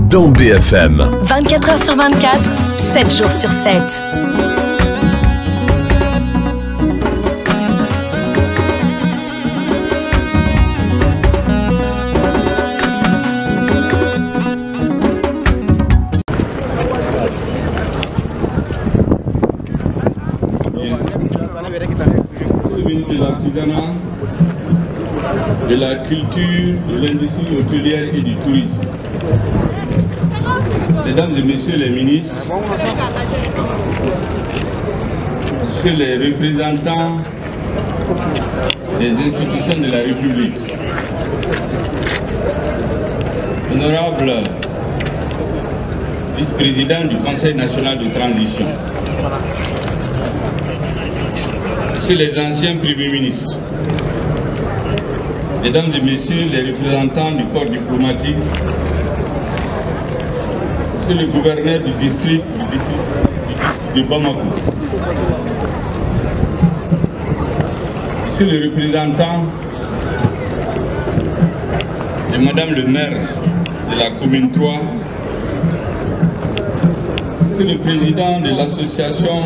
dans BFM. 24 heures sur 24, 7 jours sur 7. De l'artisanat, de la culture, de l'industrie hôtelière et du tourisme. Mesdames et messieurs les ministres, messieurs les représentants des institutions de la République, honorables vice-présidents du Conseil national de transition, messieurs les anciens premiers ministres, mesdames et messieurs les représentants du corps diplomatique, monsieur le gouverneur du district de Bamako, monsieur le représentant de madame le maire de la commune 3, monsieur le président de l'association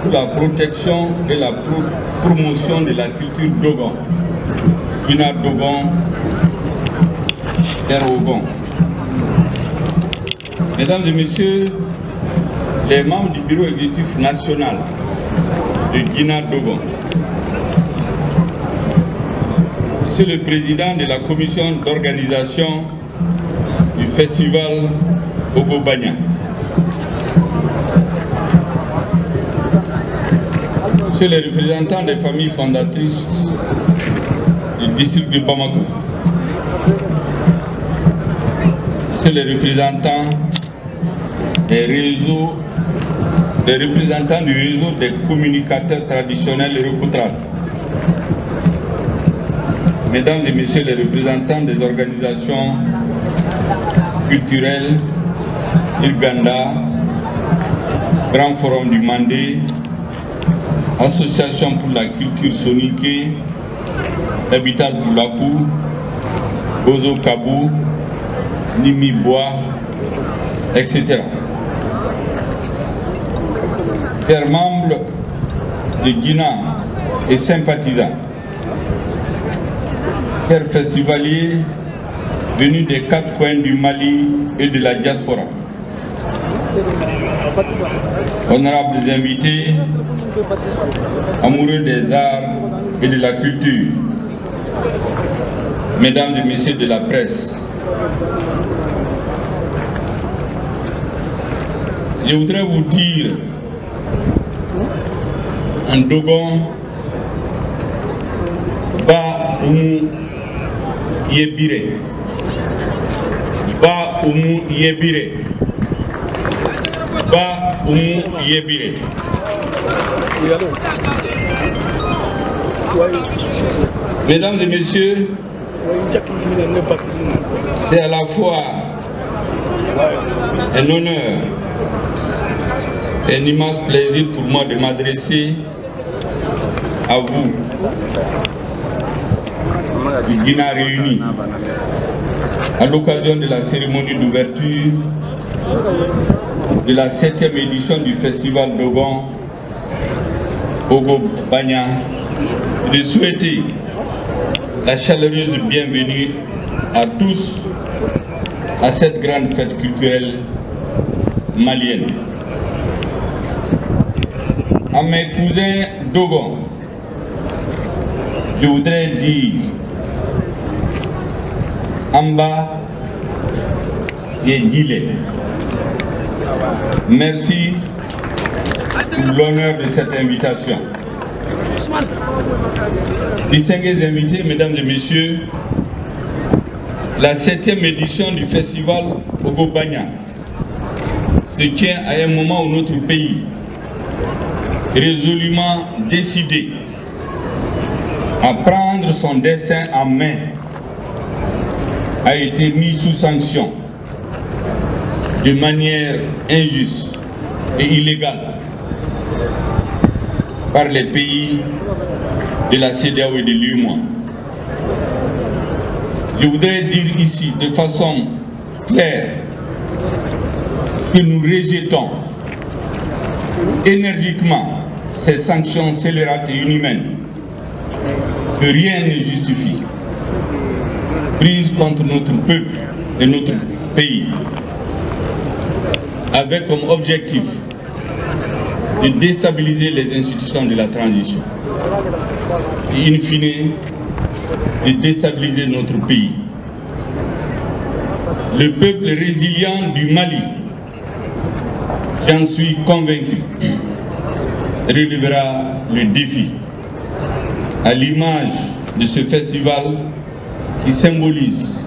pour la protection et la promotion de la culture Dogon, Guina Dogon, Ogon. Mesdames et messieurs, les membres du bureau exécutif national de Guina Dogon, monsieur le président de la commission d'organisation du festival Ogobanya, monsieur les représentants des familles fondatrices du district de Bamako, monsieur les représentants du réseau des communicateurs traditionnels et Recoutral, mesdames et messieurs les représentants des organisations culturelles, Uganda, Grand Forum du Mandé, Association pour la culture Soniké, Habitat Boulakou, Bozo Kabou, Nimi Bois, etc. Chers membres de Guina et sympathisants, chers festivaliers venus des 4 coins du Mali et de la diaspora, honorables invités, amoureux des arts et de la culture, mesdames et messieurs de la presse, je voudrais vous dire en Dogon, Ba Umu Yebire, Ba Umu Yebire, Ba Umu Yebire. Mesdames et messieurs, c'est à la fois un honneur et un immense plaisir pour moi de m'adresser à vous, du Guina réunis, à l'occasion de la cérémonie d'ouverture de la 7e édition du Festival Dogon Ogobanya, de souhaiter la chaleureuse bienvenue à tous à cette grande fête culturelle malienne. À mes cousins Dogon, je voudrais dire Amba Yedile, merci pour l'honneur de cette invitation. Distingués invités, mesdames et messieurs, la 7e édition du festival Ogobanya se tient à un moment où notre pays, résolument décidé à prendre son destin en main, a été mis sous sanction de manière injuste et illégale par les pays de la CEDEAO et de l'UEMOA. Je voudrais dire ici de façon clair que nous rejetons énergiquement ces sanctions scélérates et inhumaines que rien ne justifie, prises contre notre peuple et notre pays, avec comme objectif de déstabiliser les institutions de la transition et in fine de déstabiliser notre pays. Le peuple résilient du Mali, j'en suis convaincu, relèvera le défi à l'image de ce festival qui symbolise,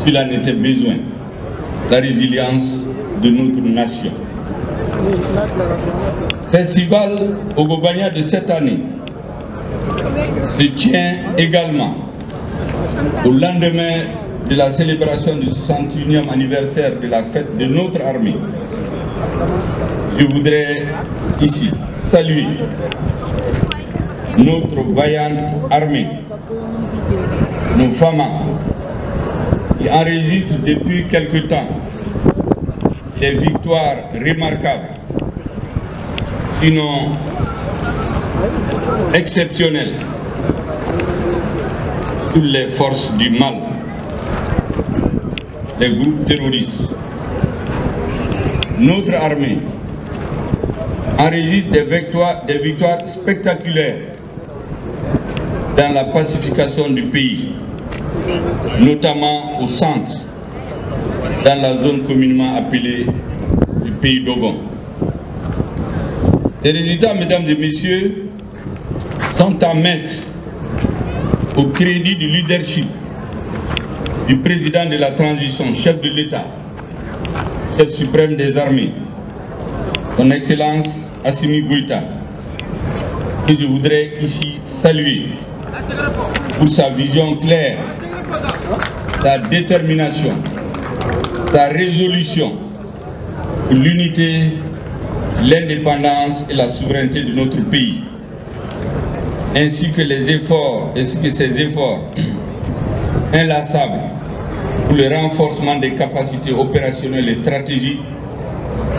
s'il en était besoin, la résilience de notre nation. Festival Ogo-Bagna de cette année se tient également au lendemain de la célébration du 61e anniversaire de la fête de notre armée. Je voudrais ici saluer notre vaillante armée, nos femmes qui enregistrent depuis quelque temps des victoires remarquables, sinon exceptionnelles, sur les forces du mal, les groupes terroristes. Notre armée enregistre des victoires spectaculaires dans la pacification du pays, notamment au centre, dans la zone communément appelée le pays d'Ogon. Ces résultats, mesdames et messieurs, sont à mettre au crédit du leadership du président de la transition, chef de l'État, chef suprême des armées, son Excellence Assimi Goïta, que je voudrais ici saluer pour sa vision claire, sa détermination, sa résolution pour l'unité, l'indépendance et la souveraineté de notre pays, ainsi que ses efforts inlassables pour le renforcement des capacités opérationnelles et stratégiques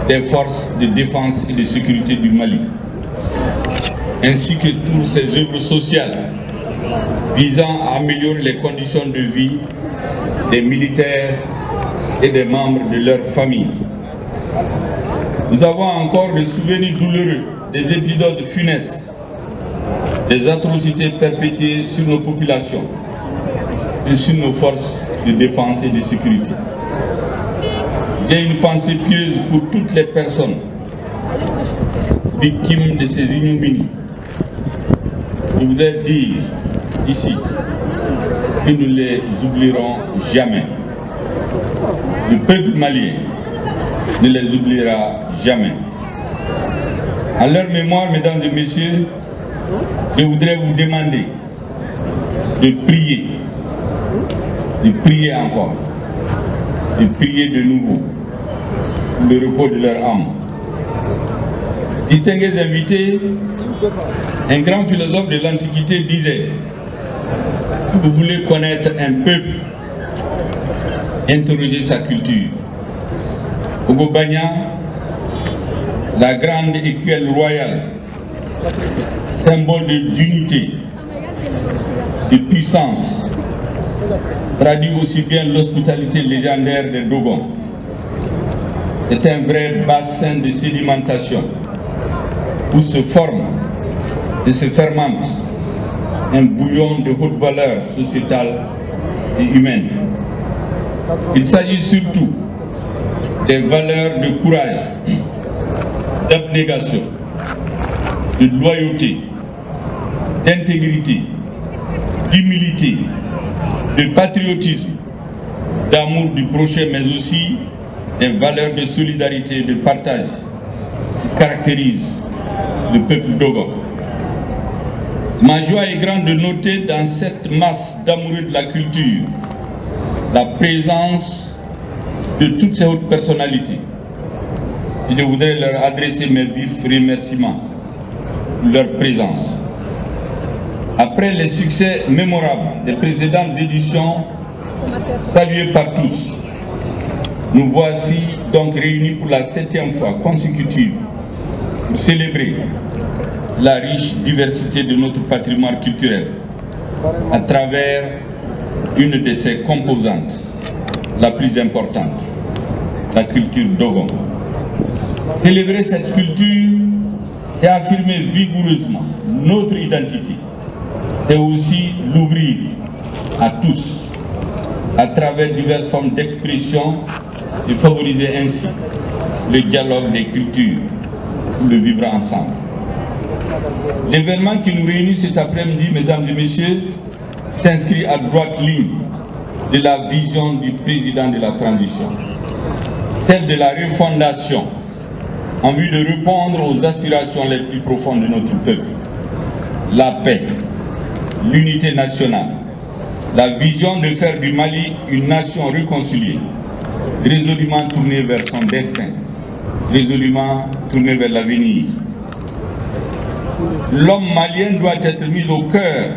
des forces de défense et de sécurité du Mali, ainsi que pour ses œuvres sociales visant à améliorer les conditions de vie des militaires et des membres de leur famille. Nous avons encore des souvenirs douloureux des épisodes funestes, des atrocités perpétrées sur nos populations et sur nos forces de défense et de sécurité. J'ai une pensée pieuse pour toutes les personnes victimes de ces ignominies. Je voudrais dire ici que nous ne les oublierons jamais. Le peuple malien ne les oubliera jamais. À leur mémoire, mesdames et messieurs, je voudrais vous demander de prier encore, de prier de nouveau pour le repos de leur âme. Distingués invités, un grand philosophe de l'Antiquité disait: si vous voulez connaître un peuple, interrogez sa culture. Ogo-Bagna, la grande écuelle royale, symbole d'unité, de puissance, traduit aussi bien l'hospitalité légendaire des Dogons. C'est un vrai bassin de sédimentation où se forme et se fermente un bouillon de haute valeur sociétale et humaine. Il s'agit surtout des valeurs de courage, d'abnégation, de loyauté, d'intégrité, d'humilité, de patriotisme, d'amour du prochain, mais aussi des valeurs de solidarité et de partage qui caractérisent le peuple dogon. Ma joie est grande de noter dans cette masse d'amoureux de la culture la présence de toutes ces hautes personnalités. Et je voudrais leur adresser mes vifs remerciements pour leur présence. Après les succès mémorables des précédentes éditions, salués par tous, Nous voici donc réunis pour la 7e fois consécutive pour célébrer la riche diversité de notre patrimoine culturel à travers une de ses composantes, la plus importante, la culture Dogon. Célébrer cette culture, c'est affirmer vigoureusement notre identité. C'est aussi l'ouvrir à tous, à travers diverses formes d'expression et favoriser ainsi le dialogue des cultures pour le vivre ensemble. L'événement qui nous réunit cet après-midi, mesdames et messieurs, s'inscrit à droite ligne de la vision du président de la transition, celle de la refondation en vue de répondre aux aspirations les plus profondes de notre peuple. La paix, l'unité nationale, la vision de faire du Mali une nation réconciliée, résolument tournée vers son destin, résolument tournée vers l'avenir. L'homme malien doit être mis au cœur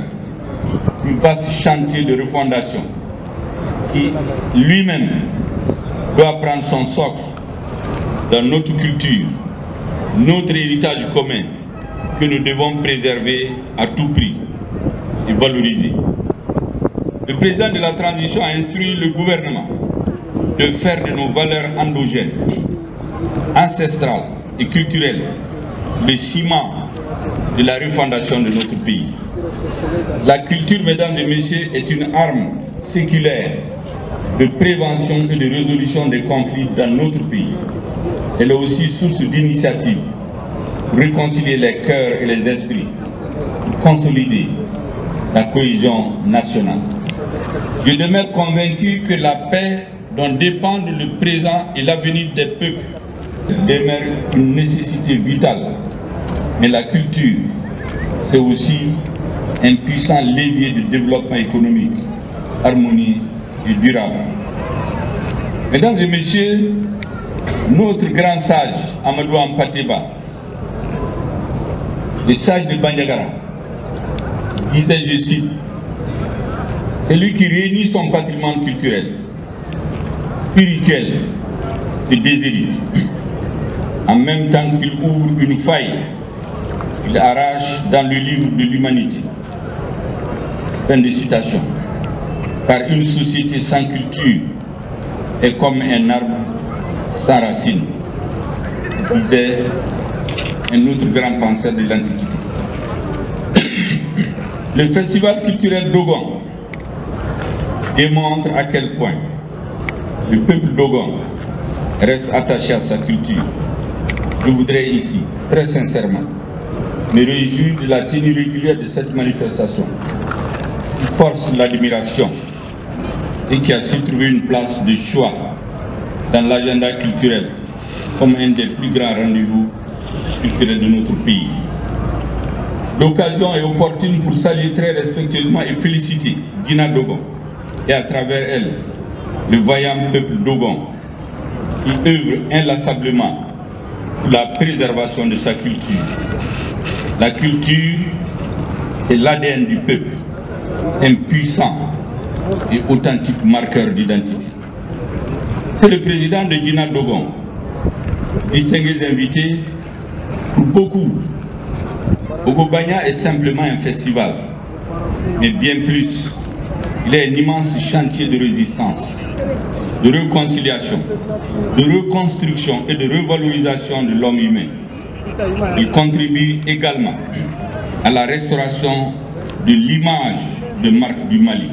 du vaste chantier de refondation qui lui-même doit prendre son socle dans notre culture, notre héritage commun que nous devons préserver à tout prix et valoriser. Le président de la transition a instruit le gouvernement de faire de nos valeurs endogènes, ancestrales et culturelles le ciment de la refondation de notre pays. La culture, mesdames et messieurs, est une arme séculaire de prévention et de résolution des conflits dans notre pays. Elle est aussi source d'initiative pour réconcilier les cœurs et les esprits, pour consolider la cohésion nationale. Je demeure convaincu que la paix dont dépendent le présent et l'avenir des peuples demeure une nécessité vitale. Mais la culture, c'est aussi un puissant levier de développement économique, harmonieux et durable. Mesdames et messieurs, notre grand sage, Amadou Ampateba, le sage de Bandiagara, disait, je cite, « Celui qui réunit son patrimoine culturel, spirituel, se déshérite. En même temps qu'il ouvre une faille, il arrache dans le livre de l'humanité. » Fin de citation. Car une société sans culture est comme un arbre sans racines, disait un autre grand penseur de l'Antiquité. Le festival culturel Dogon démontre à quel point le peuple Dogon reste attaché à sa culture. Je voudrais ici, très sincèrement, me réjouir de la tenue régulière de cette manifestation qui force l'admiration et qui a su trouver une place de choix dans l'agenda culturel comme un des plus grands rendez-vous culturels de notre pays. L'occasion est opportune pour saluer très respectueusement et féliciter Guina Dogon et à travers elle le vaillant peuple Dogon qui œuvre inlassablement pour la préservation de sa culture. La culture, c'est l'ADN du peuple, un puissant et authentique marqueur d'identité. C'est le président de Guina Dogon, distingués invités. Pour beaucoup, Ogobanya est simplement un festival, mais bien plus, il est un immense chantier de résistance, de réconciliation, de reconstruction et de revalorisation de l'homme humain. Il contribue également à la restauration de l'image de marque du Mali,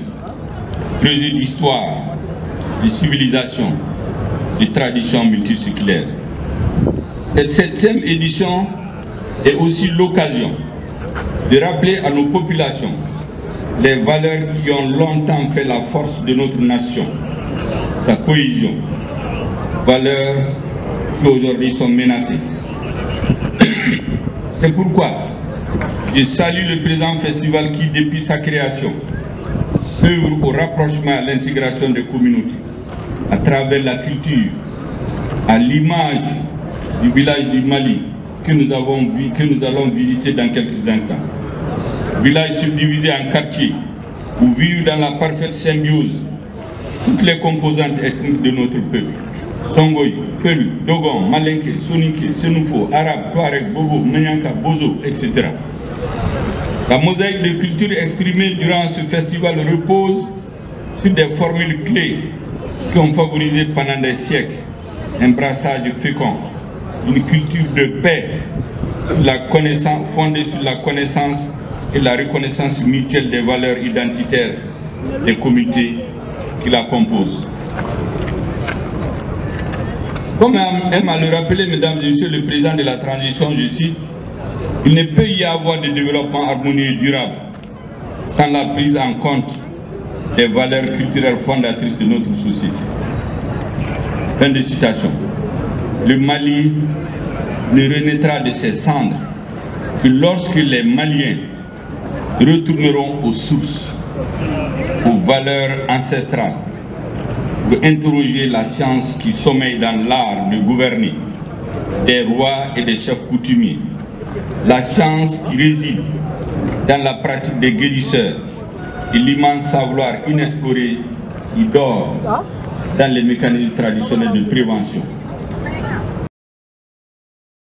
creuset d'histoire, de civilisation, de traditions multiséculaires. Cette 7e édition est aussi l'occasion de rappeler à nos populations les valeurs qui ont longtemps fait la force de notre nation, sa cohésion, valeurs qui aujourd'hui sont menacées. C'est pourquoi je salue le présent festival qui, depuis sa création, œuvre au rapprochement et à l'intégration des communautés à travers la culture, à l'image du village du Mali que nous allons visiter dans quelques instants. Village subdivisé en quartiers où vivent dans la parfaite symbiose toutes les composantes ethniques de notre peuple. Songoï, Peul, Dogon, Malinké, Soninké, Senoufo, Arabe, Touareg, Bobo, Menyanka, Bozo, etc. La mosaïque de culture exprimée durant ce festival repose sur des formules clés qui ont favorisé pendant des siècles un brassage fécond, une culture de paix fondée sur la connaissance et la reconnaissance mutuelle des valeurs identitaires des communautés qui la composent. Comme aime à le rappeler, mesdames et messieurs, le président de la transition, je cite, « Il ne peut y avoir de développement harmonieux et durable sans la prise en compte des valeurs culturelles fondatrices de notre société. » Fin de citation. Le Mali ne renaîtra de ses cendres que lorsque les Maliens retourneront aux sources, aux valeurs ancestrales, pour interroger la science qui sommeille dans l'art de gouverner des rois et des chefs coutumiers, la science qui réside dans la pratique des guérisseurs et l'immense savoir inexploré qui dort dans les mécanismes traditionnels de prévention.